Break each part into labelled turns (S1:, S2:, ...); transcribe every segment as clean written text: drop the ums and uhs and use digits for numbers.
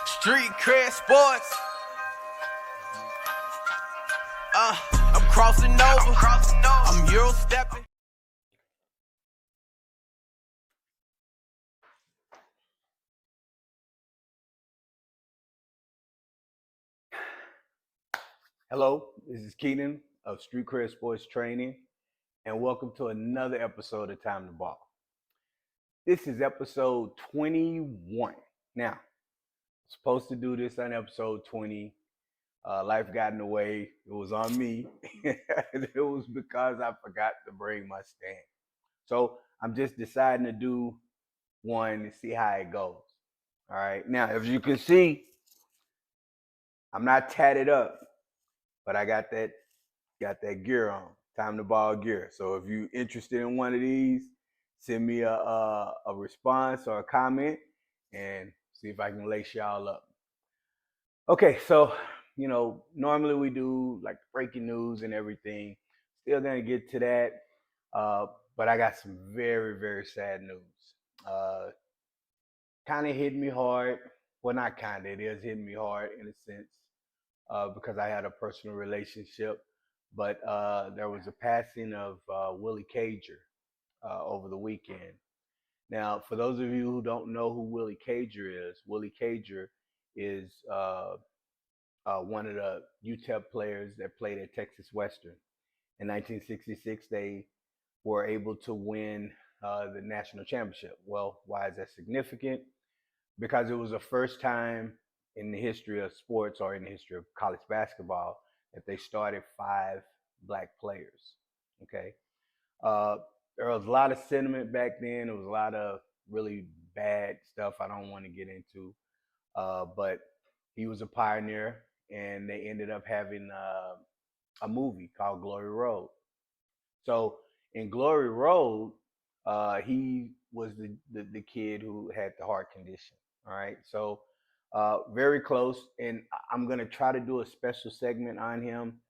S1: Street Cred Sports. I'm crossing over. I'm Euro stepping.
S2: Hello, this is Keenan of Street Cred Sports Training, and welcome to another episode of Time to Ball. This is episode 21. Now, I'm supposed to do this on episode 20. Life got in the way. It was on me. It was because I forgot to bring my stand. So I'm just deciding to do one to see how it goes. All right. Now, as you can see, I'm not tatted up, but I got that gear on. Time to Ball gear. So if you're interested in one of these, send me a response or a comment and see if I can lace y'all up. Okay, so normally we do like breaking news and everything. Still gonna get to that, but I got some very, very sad news. Uh, kind of hit me hard. Well, not kind of. It is hitting me hard in a sense because I had a personal relationship. But there was a passing of Willie Cager over the weekend. Now, for those of you who don't know who Willie Cager is, Willie Cager is one of the UTEP players that played at Texas Western. In 1966, they were able to win the national championship. Well, why is that significant? Because it was the first time in the history of sports or in the history of college basketball that they started 5 black players. Okay. Uh, there was a lot of sentiment back then. There was a lot of really bad stuff I don't want to get into. But he was a pioneer, and they ended up having a movie called Glory Road. So in Glory Road, he was the kid who had the heart condition. All right. So very close. And I'm going to try to do a special segment on him.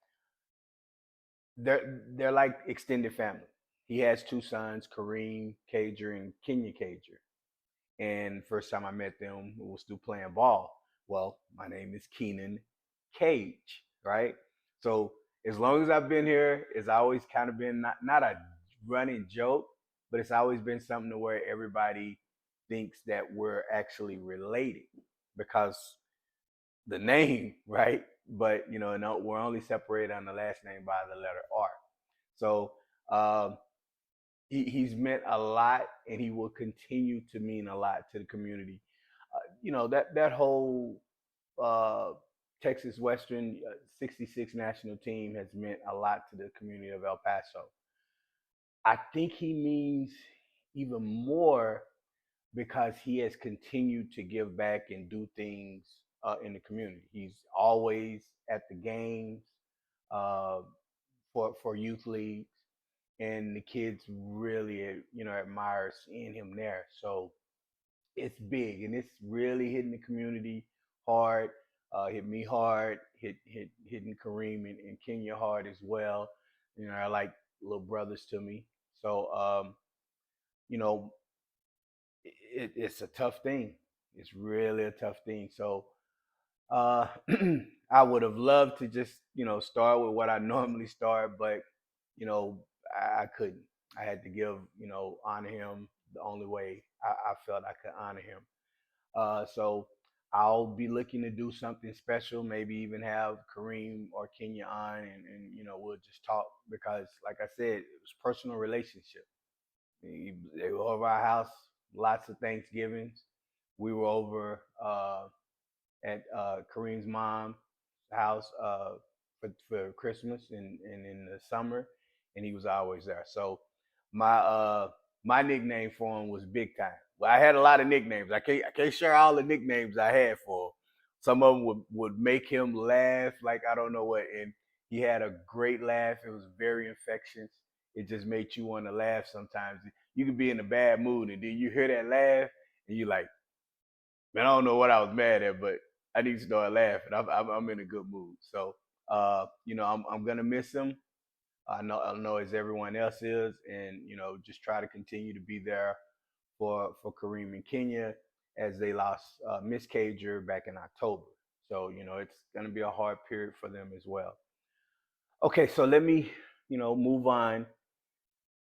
S2: They're like extended family. He has 2 sons, Kareem Cager and Kenya Cager. And first time I met them, we was still playing ball. Well, my name is Keenan Cage, right? So as long as I've been here, it's always kind of been not a running joke, but it's always been something to where everybody thinks that we're actually related because the name, right? But no, we're only separated on the last name by the letter R. So um, he's meant a lot, and he will continue to mean a lot to the community. That whole uh, Texas Western '66 national team has meant a lot to the community of El Paso. I think he means even more because he has continued to give back and do things in the community. He's always at the games uh, for youth leagues, and the kids really admire seeing him there. So it's big, and it's really hitting the community hard. Hit me hard. Hitting Kareem and Kenya hard as well. I like little brothers to me. So you know, it's a tough thing. It's really a tough thing. So uh, I would have loved to just start with what I normally start, but I couldn't. I had to give honor him the only way I felt I could honor him. So I'll be looking to do something special, maybe even have Kareem or Kenya on, and we'll just talk because, like I said, it was personal relationship. They were over our house, lots of Thanksgivings. We were over at Kareem's mom's house for Christmas and in the summer, and he was always there. So my my nickname for him was Big Time. Well, I had a lot of nicknames. I can't share all the nicknames I had for him. Some of them would make him laugh like I don't know what, and he had a great laugh. It was very infectious. It just made you want to laugh sometimes. You could be in a bad mood, and then you hear that laugh, and you're like, man, I don't know what I was mad at, but I need to start laughing. I'm in a good mood. So, I'm gonna miss him. I know as everyone else is, and just try to continue to be there for Kareem and Kenya, as they lost Miss Cager back in October. So, it's going to be a hard period for them as well. Okay, so let me, move on.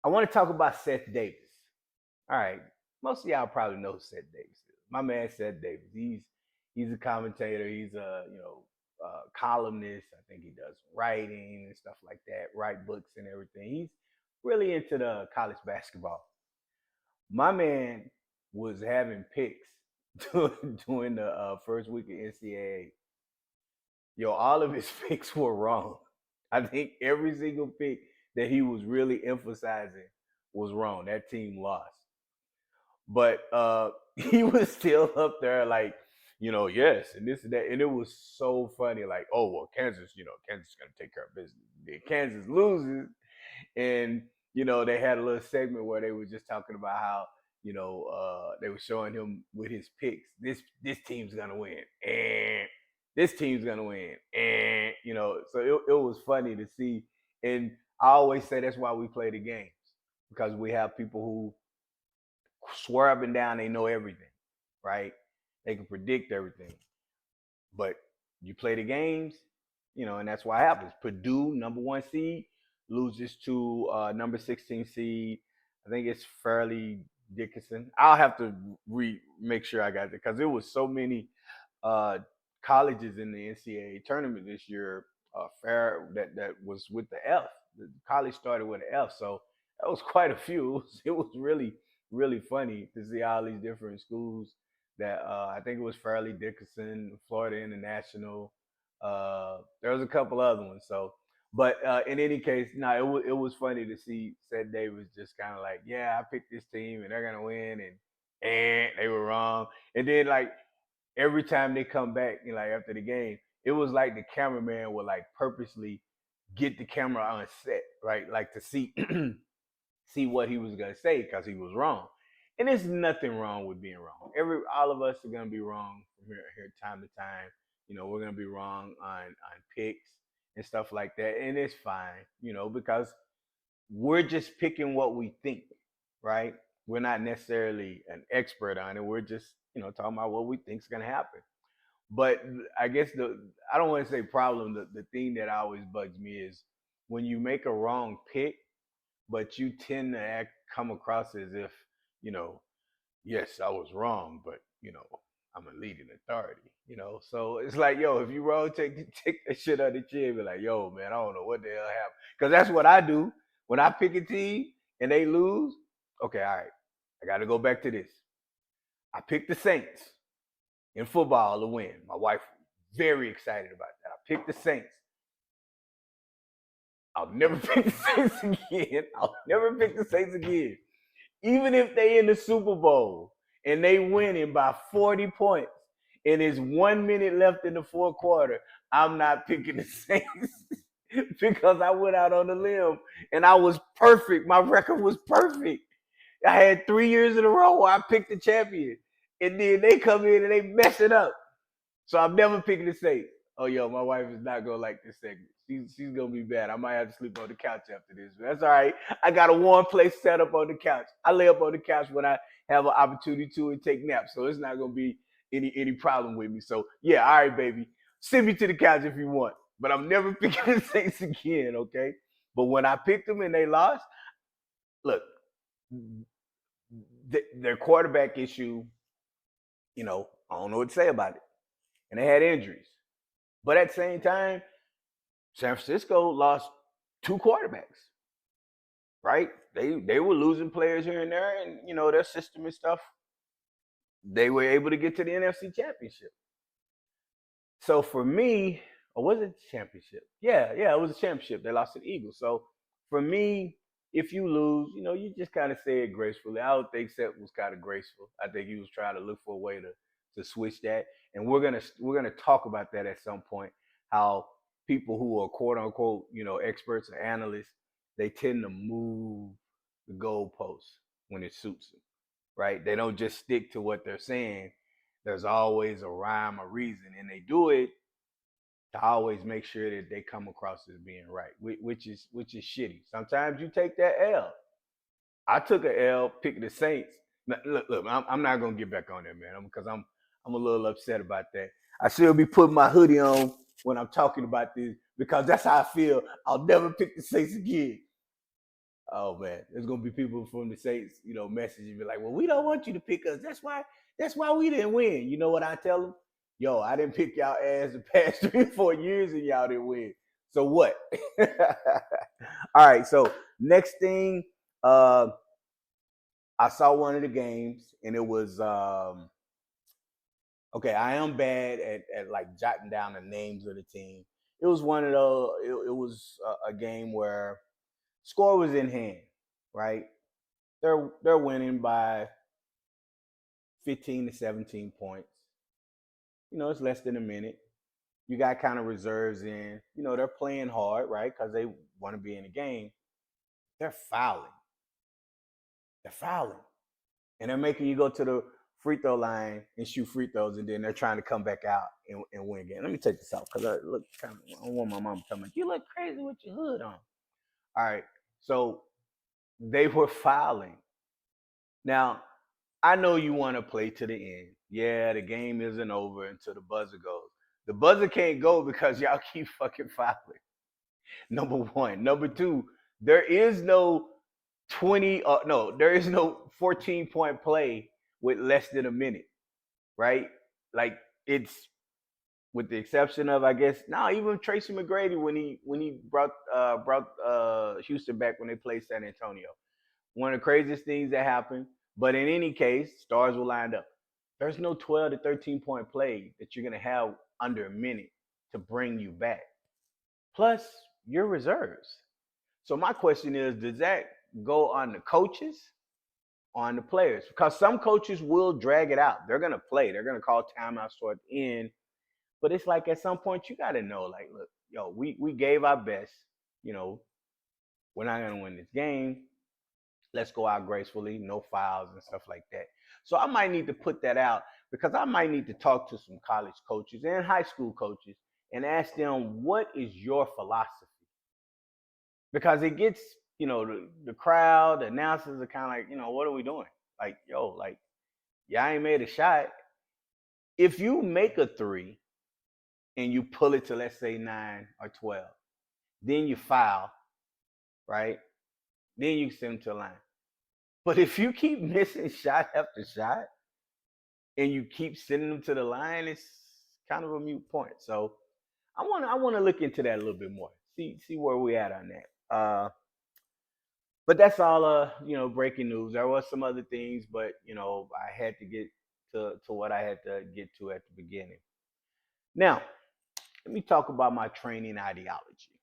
S2: I want to talk about Seth Davis. All right, most of y'all probably know who Seth Davis is. My man Seth Davis. He's a commentator. He's a columnist. I think he does writing and stuff like that. Write books and everything. He's really into the college basketball. My man was having picks during the first week of NCAA. Yo, all of his picks were wrong. I think every single pick that he was really emphasizing was wrong. That team lost. But he was still up there like, yes, and this and that. And it was so funny, like, oh, well, Kansas, Kansas is going to take care of business. Then Kansas loses. And, they had a little segment where they were just talking about how, they were showing him with his picks, this team's going to win. And this team's going to win. And, so it was funny to see. And I always say that's why we play the games, because we have people who swear up and down they know everything, right? They can predict everything. But you play the games, and that's what happens. Purdue, number 1 seed, loses to number 16 seed. I think it's Fairleigh Dickinson. I'll have to make sure I got it, because there was so many colleges in the NCAA tournament this year. That was with the F. The college started with an F, so that was quite a few. It was really, really funny to see all these different schools. That I think it was Fairleigh Dickinson, Florida International. There was a couple other ones. So, but in any case, no, it was funny to see Seth Davis just kind of like, yeah, I picked this team and they're gonna win, and they were wrong. And then like every time they come back, like after the game, it was like the cameraman would like purposely get the camera on set, right? Like to see see what he was gonna say, because he was wrong. And there's nothing wrong with being wrong. All of us are gonna be wrong from here time to time. We're gonna be wrong on picks and stuff like that, and it's fine. Because we're just picking what we think, right? We're not necessarily an expert on it. We're just talking about what we think is gonna happen. But I guess I don't want to say problem. The thing that always bugs me is when you make a wrong pick, but you tend to come across as if, yes, I was wrong, but I'm a leading authority. So it's like, yo, if you wrong, take that shit on the chin, be like, yo, man, I don't know what the hell happened, because that's what I do when I pick a team and they lose. Okay, all right, I got to go back to this. I picked the Saints in football to win. My wife very excited about that. I picked the Saints. I'll never pick the Saints again. I'll never pick the Saints again. Even if they in the Super Bowl and they winning by 40 points and there's 1 minute left in the fourth quarter, I'm not picking the Saints because I went out on the limb and I was perfect. My record was perfect. I had 3 years in a row where I picked the champion. And then they come in and they mess it up. So I'm never picking the Saints. Oh, yo, my wife is not going to like this segment. She's going to be bad. I might have to sleep on the couch after this. But that's all right. I got a warm place set up on the couch. I lay up on the couch when I have an opportunity to and take naps. So it's not going to be any problem with me. So, yeah, all right, baby. Send me to the couch if you want. But I'm never picking the Saints again, okay? But when I picked them and they lost, look, their quarterback issue, I don't know what to say about it. And they had injuries. But at the same time, San Francisco lost 2 quarterbacks, right? They were losing players here and there, and, their system and stuff. They were able to get to the NFC Championship. So for me, or was it championship? Yeah, it was a championship. They lost to the Eagles. So for me, if you lose, you just kind of say it gracefully. I don't think Seth was kind of graceful. I think he was trying to look for a way to switch that. And we're gonna talk about that at some point. How people who are quote unquote experts or analysts, they tend to move the goalposts when it suits them, right? They don't just stick to what they're saying. There's always a rhyme or reason, and they do it to always make sure that they come across as being right, which is shitty. Sometimes you take that L. I took an L picking the Saints. Look, I'm not gonna get back on there, man, because I'm a little upset about that. I should be putting my hoodie on when I'm talking about this because that's how I feel. I'll never pick the Saints again. Oh man, there's gonna be people from the Saints, message you be like, "Well, we don't want you to pick us. That's why we didn't win." You know what I tell them? Yo, I didn't pick y'all ass the past 3 or 4 years, and y'all didn't win. So what? All right. So next thing, uh, I saw one of the games, and it was okay. I am bad at like jotting down the names of the team. It was one of those. It was a game where score was in hand, right? They're winning by 15 to 17 points. It's less than a minute. You got kind of reserves in. They're playing hard, right? Because they want to be in the game. They're fouling. They're fouling. And they're making you go to the free throw line and shoot free throws, and then they're trying to come back out and win again. Let me take this out because I look kind of. I don't want my mom to come in. You look crazy with your hood on. All right. So they were fouling. Now, I know you want to play to the end. Yeah, the game isn't over until the buzzer goes. The buzzer can't go because y'all keep fucking fouling. Number one. Number two, there is no 20, no, there is no 14-point play with less than a minute, right? Like it's with the exception of, I guess, now even Tracy McGrady when he brought Houston back when they played San Antonio. One of the craziest things that happened. But in any case, stars were lined up. There's no 12 to 13-point play that you're going to have under a minute to bring you back. Plus, your reserves. So my question is, does that go on the coaches, on the players? Because some coaches will drag it out. They're going to play. They're going to call timeouts toward the end. But it's like at some point you got to know, like, look, yo, we gave our best. You know, we're not going to win this game. Let's go out gracefully, no fouls and stuff like that. So I might need to put that out because I might need to talk to some college coaches and high school coaches and ask them, what is your philosophy? Because it gets, the crowd, the announcers are kind of like, what are we doing? Like, yo, like, yeah, I ain't made a shot. If you make a three and you pull it to, let's say, 9 or 12, then you foul, right? Then you send them to the line. But if you keep missing shot after shot and you keep sending them to the line, it's kind of a mute point. So I want to look into that a little bit more. See where we at on that. But that's all breaking news. There was some other things, but I had to get to what I had to get to at the beginning. Now, let me talk about my training ideology.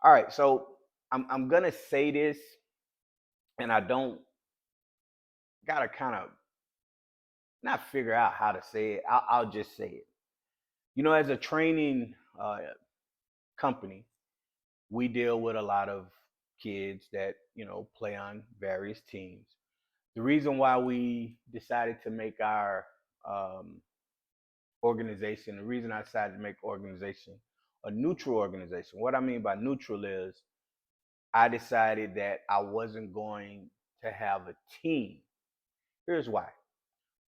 S2: All right, so I'm gonna say this, and I don't gotta kind of not figure out how to say it. I'll just say it. As a training company, we deal with a lot of kids that play on various teams. The reason why we decided to make our organization, the reason I decided to make organization a neutral organization. What I mean by neutral is I decided that I wasn't going to have a team. Here's why.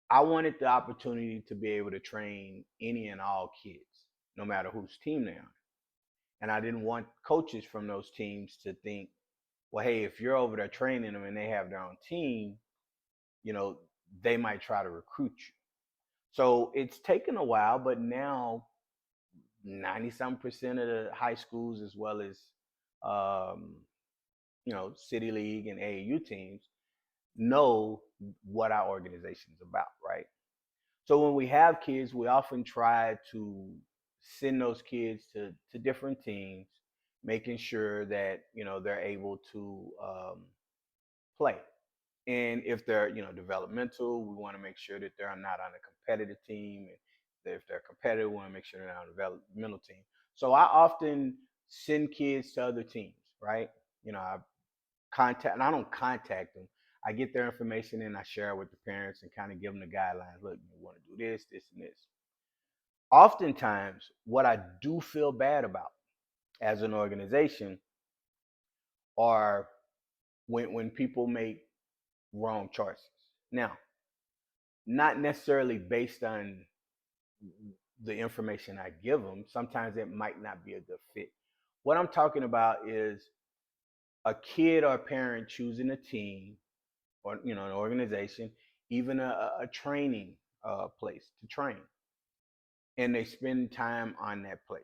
S2: I wanted the opportunity to be able to train any and all kids, no matter whose team they are. And I didn't want coaches from those teams to think, well, hey, if you're over there training them and they have their own team, they might try to recruit you. So it's taken a while, but now 90-some% of the high schools, as well as, City League and AAU teams, know what our organization is about, right? So when we have kids, we often try to send those kids to different teams, making sure that they're able to play. And if they're developmental, we want to make sure that they're not on a competitive team. And if they're competitive, we want to make sure they're not on a developmental team. So I often send kids to other teams, right? I and I don't contact them. I get their information and I share it with the parents and kind of give them the guidelines. Look, you want to do this, this, and this. Oftentimes, what I do feel bad about as an organization are when people make wrong choices. Now, not necessarily based on the information I give them. Sometimes it might not be a good fit. What I'm talking about is a kid or a parent choosing a team or an organization, even a training place to train, and they spend time on that place,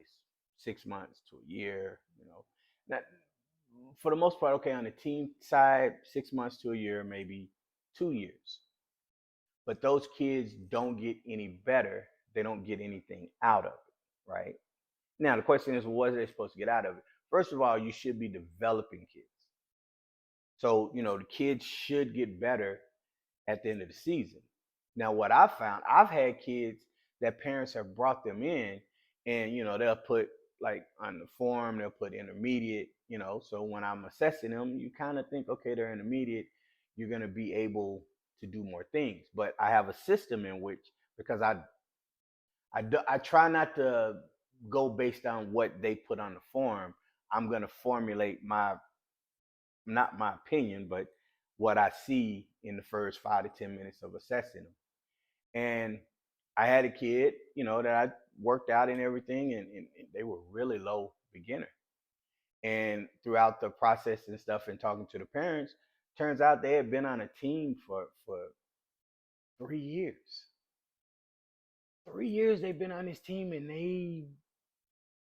S2: 6 months to a year. Not for the most part. Okay, on the team side, 6 months to a year, maybe 2 years. But those kids don't get any better. They don't get anything out of it, right? Now the question is, well, what are they supposed to get out of it? First of all, you should be developing kids. So the kids should get better at the end of the season. Now, what I found, I've had kids that parents have brought them in, and they'll put like on the form, they'll put intermediate. So when I'm assessing them, you kind of think, okay, they're intermediate, you're going to be able to do more things. But I have a system in which, because I try not to go based on what they put on the form. I'm going to formulate not my opinion, but what I see in the first 5 to 10 minutes of assessing them. And I had a kid, that I worked out and everything, and they were really low beginner. And throughout the process and stuff and talking to the parents, turns out they had been on a team for 3 years. 3 years they've been on this team and they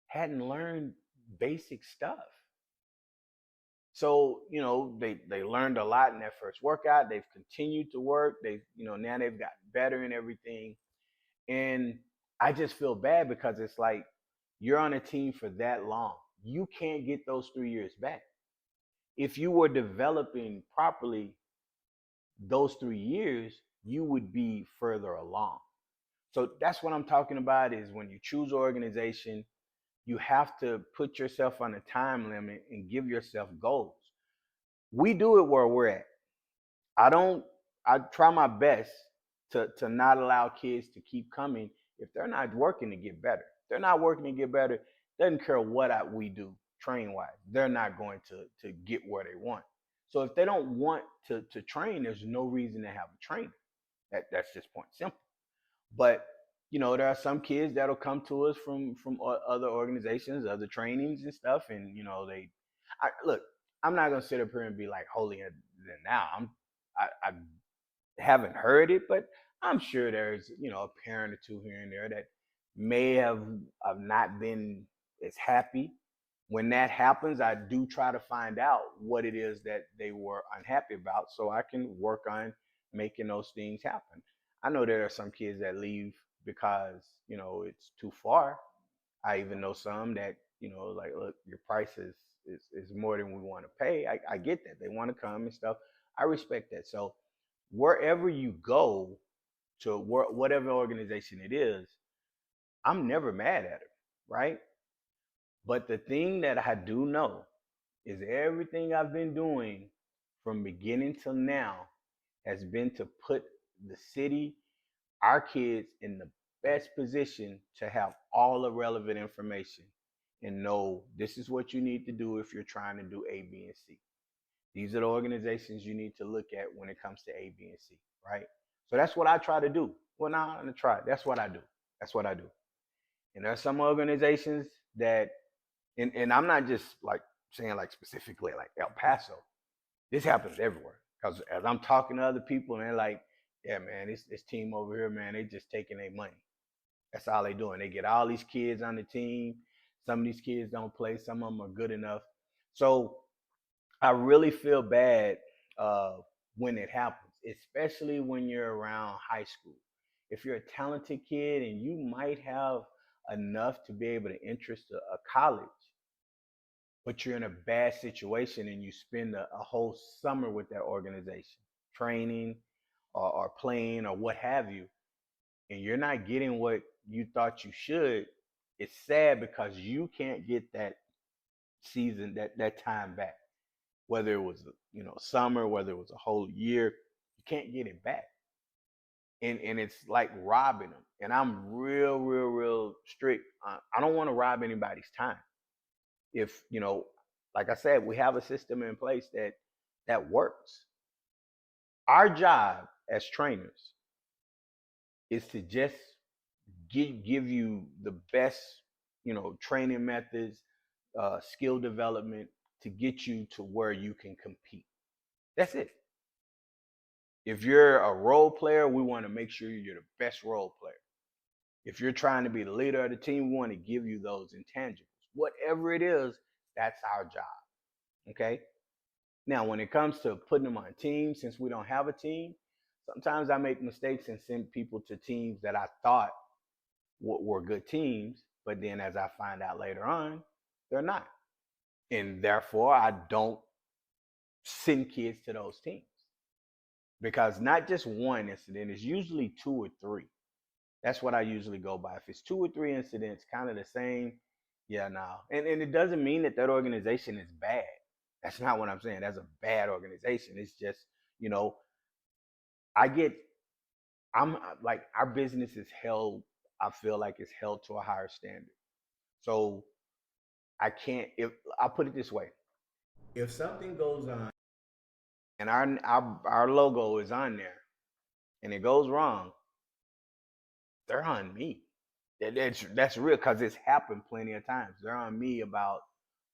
S2: hadn't learned basic stuff. So, they learned a lot in that first workout. They've continued to work. Now they've gotten better and everything. And I just feel bad because it's like you're on a team for that long. You can't get those 3 years back. If you were developing properly those 3 years, you would be further along. So that's what I'm talking about is when you choose an organization, you have to put yourself on a time limit and give yourself goals. We do it where we're at. I try my best to not allow kids to keep coming if they're not working to get better. If they're not working to get better, doesn't care what we do train wise. They're not going to get where they want. So if they don't want to train, there's no reason to have a trainer. That's just point simple. But there are some kids that'll come to us from other organizations, other trainings and stuff, and look. I'm not gonna sit up here and be like holier than now. I haven't heard it, but I'm sure there's a parent or two here and there that may have not been as happy. When that happens, I do try to find out what it is that they were unhappy about, so I can work on making those things happen. I know there are some kids that leave because it's too far. I even know some that like, look, your price is more than we want to pay. I get that they want to come and stuff. I respect that. So wherever you go to whatever organization it is, I'm never mad at it, right? But the thing that I do know is everything I've been doing from beginning till now has been to put the city, our kids, in the best position to have all the relevant information and know this is what you need to do if you're trying to do A, B, and C. These are the organizations you need to look at when it comes to A, B, and C, right? So that's what I try to do. Well, now I'm gonna try. That's what I do. That's what I do. And there are some organizations that, and I'm not just like saying like specifically like El Paso. This happens everywhere. Because as I'm talking to other people, and they're like, yeah, man, this team over here, man, they just taking their money. That's all they doing. They get all these kids on the team. Some of these kids don't play. Some of them are good enough. So I really feel bad when it happens, especially when you're around high school. If you're a talented kid and you might have enough to be able to interest a college, but you're in a bad situation and you spend a whole summer with that organization, training or playing or what have you, and you're not getting what you thought you should, it's sad because you can't get that season, that time back. Whether it was summer, whether it was a whole year, you can't get it back. And it's like robbing them. And I'm real strict. I don't want to rob anybody's time. If like I said, we have a system in place that works. Our job as trainers is to just give you the best, training methods, skill development to get you to where you can compete. That's it. If you're a role player, we want to make sure you're the best role player. If you're trying to be the leader of the team, we want to give you those intangibles. Whatever it is, that's our job. Okay? Now, when it comes to putting them on teams, since we don't have a team, sometimes I make mistakes and send people to teams that I thought were good teams, but then as I find out later on, they're not. And therefore, I don't send kids to those teams because not just one incident, it's usually two or three. That's what I usually go by. If it's two or three incidents, kind of the same, yeah, no. And it doesn't mean that organization is bad. That's not what I'm saying. That's a bad organization. It's just, you know, I get, I'm like, our business is held, I feel like it's held to a higher standard. So I can't, if I'll put it this way, if something goes on and our logo is on there and it goes wrong, they're on me. That's real because it's happened plenty of times. They're on me about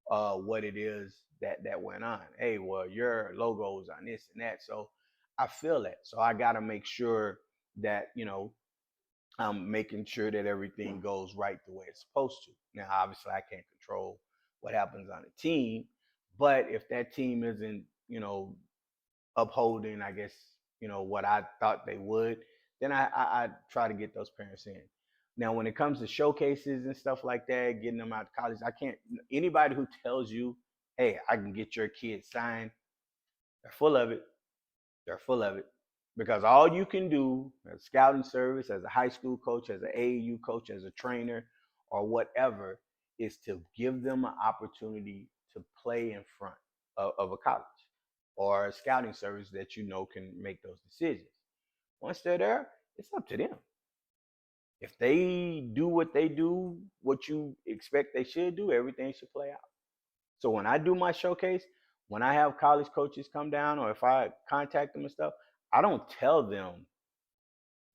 S2: what it is that went on. Hey, well, your logo is on this and that. So I feel that. So I got to make sure that I'm making sure that everything goes right the way it's supposed to. Now, obviously, I can't control what happens on a team, but if that team isn't, upholding, I guess, what I thought they would, then I try to get those parents in. Now, when it comes to showcases and stuff like that, getting them out of college, I can't, anybody who tells you, hey, I can get your kid signed, they're full of it. They're full of it. Because all you can do as scouting service, as a high school coach, as an AAU coach, as a trainer, or whatever, is to give them an opportunity to play in front of a college or a scouting service that can make those decisions. Once they're there, it's up to them. If they do what they do, what you expect they should do, everything should play out. So when I do my showcase, when I have college coaches come down or if I contact them and stuff, I don't tell them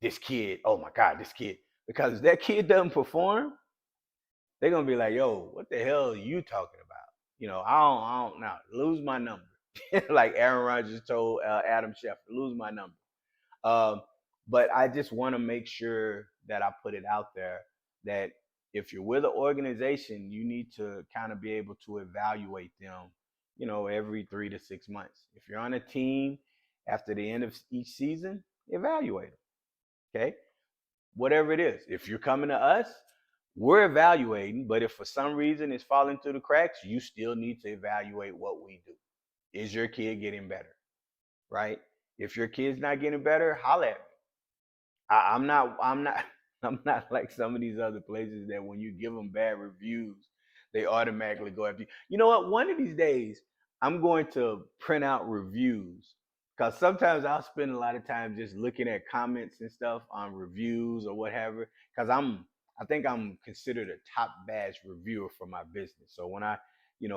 S2: this kid, oh my God, this kid. Because if that kid doesn't perform, they're gonna be like, yo, what the hell are you talking about? I don't know. Lose my number. Like Aaron Rodgers told Adam Schefter, lose my number. Um, but I just want to make sure that I put it out there that if you're with an organization, you need to kind of be able to evaluate them, every 3 to 6 months. If you're on a team after the end of each season, evaluate them. Okay. Whatever it is. If you're coming to us, we're evaluating, but if for some reason it's falling through the cracks, you still need to evaluate what we do. Is your kid getting better? Right? If your kid's not getting better, holler at me. I'm not I'm not like some of these other places that when you give them bad reviews, they automatically go after you. You know what? One of these days, I'm going to print out reviews because sometimes I'll spend a lot of time just looking at comments and stuff on reviews or whatever. Because I think I'm considered a top badge reviewer for my business. So when I,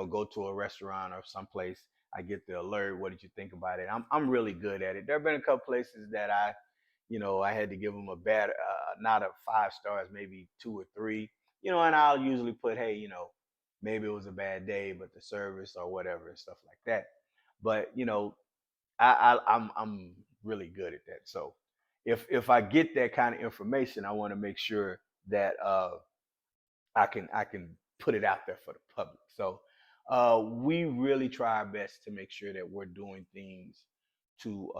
S2: go to a restaurant or someplace, I get the alert. What did you think about it? I'm really good at it. There have been a couple places that I had to give them a bad, not a 5 stars, maybe 2 or 3, and I'll usually put, hey, maybe it was a bad day, but the service or whatever and stuff like that. But, I'm really good at that. So if I get that kind of information, I want to make sure that I can put it out there for the public. So we really try our best to make sure that we're doing things to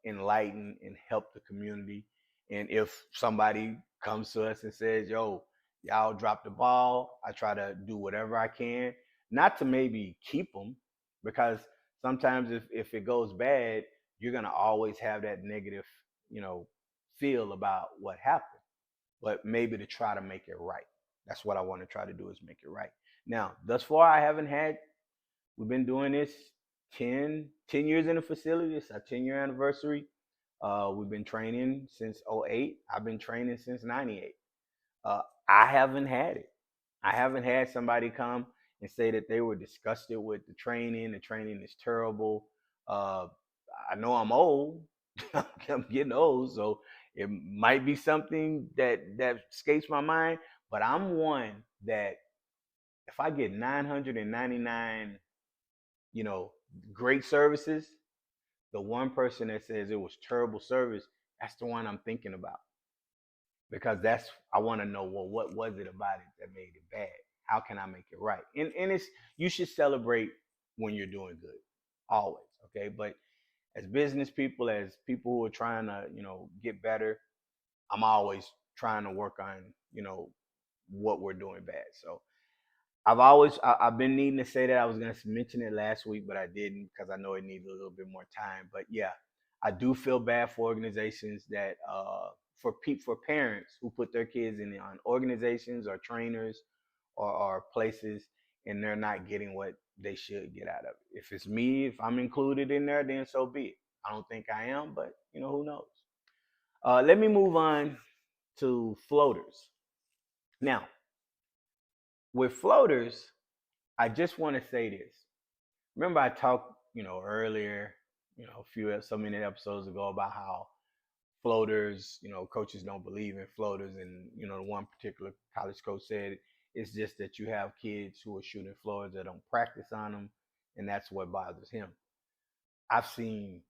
S2: enlighten and help the community. And if somebody comes to us and says, yo, y'all drop the ball, I try to do whatever I can, not to maybe keep them, because sometimes if it goes bad, you're going to always have that negative, feel about what happened, but maybe to try to make it right. That's what I want to try to do is make it right. Now, thus far, we've been doing this 10 years in the facility. It's our 10-year anniversary. We've been training since '08. I've been training since '98. I haven't had it. I haven't had somebody come and say that they were disgusted with the training. The training is terrible. I know I'm old, I'm getting old, so it might be something that escapes my mind. But I'm one that if I get 999, you know, great services, the one person that says it was terrible service, that's the one I'm thinking about because that's I want to know, well, what was it about it that made it bad? How can I make it right? And it's you should celebrate when you're doing good, always. Okay, but as business people, as people who are trying to get better, I'm always trying to work on what we're doing bad. So I've been needing to say that. I was gonna mention it last week, but I didn't because I know it needs a little bit more time. But yeah, I do feel bad for organizations that for parents who put their kids in on organizations or trainers or places and they're not getting what they should get out of it. If it's me, if I'm included in there, then so be it. I don't think I am, but who knows? Let me move on to floaters. Now, with floaters, I just want to say this. Remember, I talked, earlier, so many episodes ago about how floaters, coaches don't believe in floaters, and the one particular college coach said it's just that you have kids who are shooting floaters that don't practice on them, and that's what bothers him. I've seen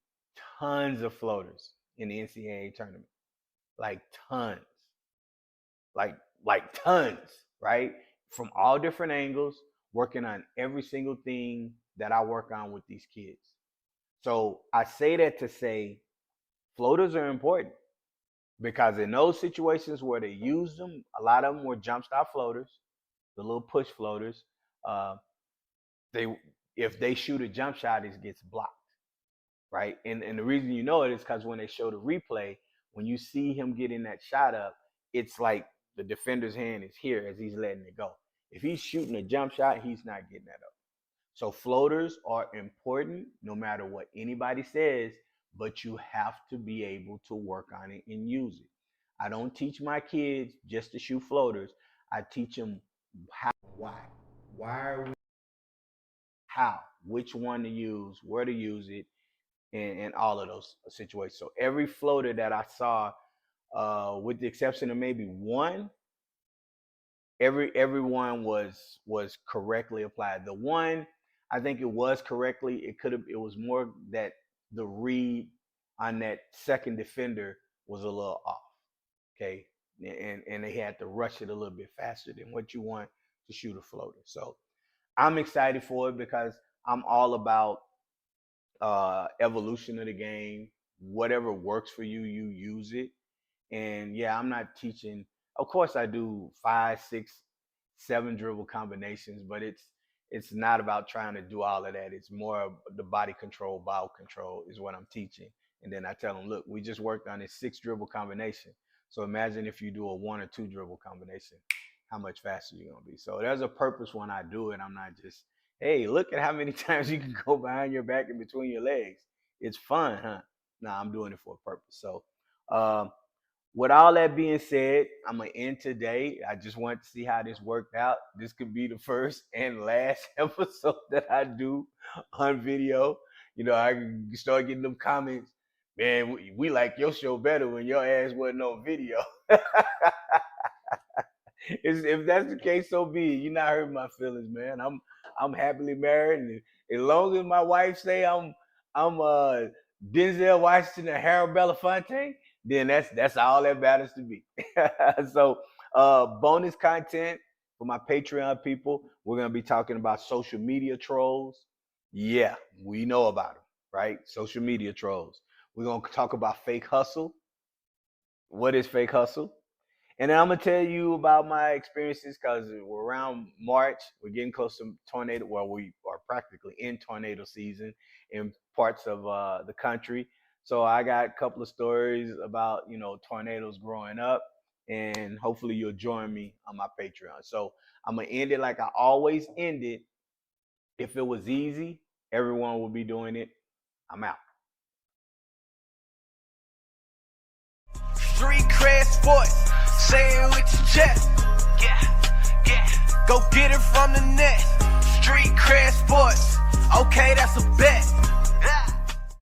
S2: tons of floaters in the NCAA tournament, like tons, like tons, right? From all different angles, working on every single thing that I work on with these kids. So I say that to say floaters are important because in those situations where they use them, a lot of them were jump stop floaters, the little push floaters. If they shoot a jump shot, it gets blocked, right? And the reason you know it is because when they show the replay, when you see him getting that shot up, it's like the defender's hand is here as he's letting it go. If he's shooting a jump shot, he's not getting that up. So floaters are important no matter what anybody says, but you have to be able to work on it and use it. I don't teach my kids just to shoot floaters. I teach them how, how, which one to use, where to use it, and all of those situations. So every floater that I saw, with the exception of maybe one, everyone was correctly applied. The one I think it was correctly. It was more that the read on that second defender was a little off. Okay, and they had to rush it a little bit faster than what you want to shoot a floater. So I'm excited for it because I'm all about evolution of the game. Whatever works for you, you use it. And yeah, I'm not teaching. Of course, I do 5, 6, 7 dribble combinations, but it's not about trying to do all of that. It's more of the body control, ball control is what I'm teaching. And then I tell them, look, we just worked on this 6 dribble combination. So imagine if you do a 1 or 2 dribble combination, how much faster you're going to be. So there's a purpose when I do it. I'm not just, hey, look at how many times you can go behind your back and between your legs. It's fun, huh? No, I'm doing it for a purpose. So with all that being said, I'm going to end today. I just want to see how this worked out. This could be the first and last episode that I do on video. I can start getting them comments. Man, we like your show better when your ass wasn't on video. If that's the case, so be it. You're not hurting my feelings, man. I'm happily married, and as long as my wife say I'm Denzel Washington and Harold Belafonte, then that's all that matters to me. So bonus content for my Patreon people. We're gonna be talking about social media trolls. Yeah, we know about them, right? Social media trolls. We're gonna talk about fake hustle. What is fake hustle? And then I'm gonna tell you about my experiences because we're around March. We're getting close to tornado. Well, we are practically in tornado season in parts of the country. So I got a couple of stories about tornadoes growing up, and hopefully you'll join me on my Patreon. So I'm gonna end it like I always end it. If it was easy, everyone would be doing it. I'm out.
S1: Street Cred Sports, say it with your chest. Yeah. Go get it from the net. Street Cred Sports, okay, that's a bet.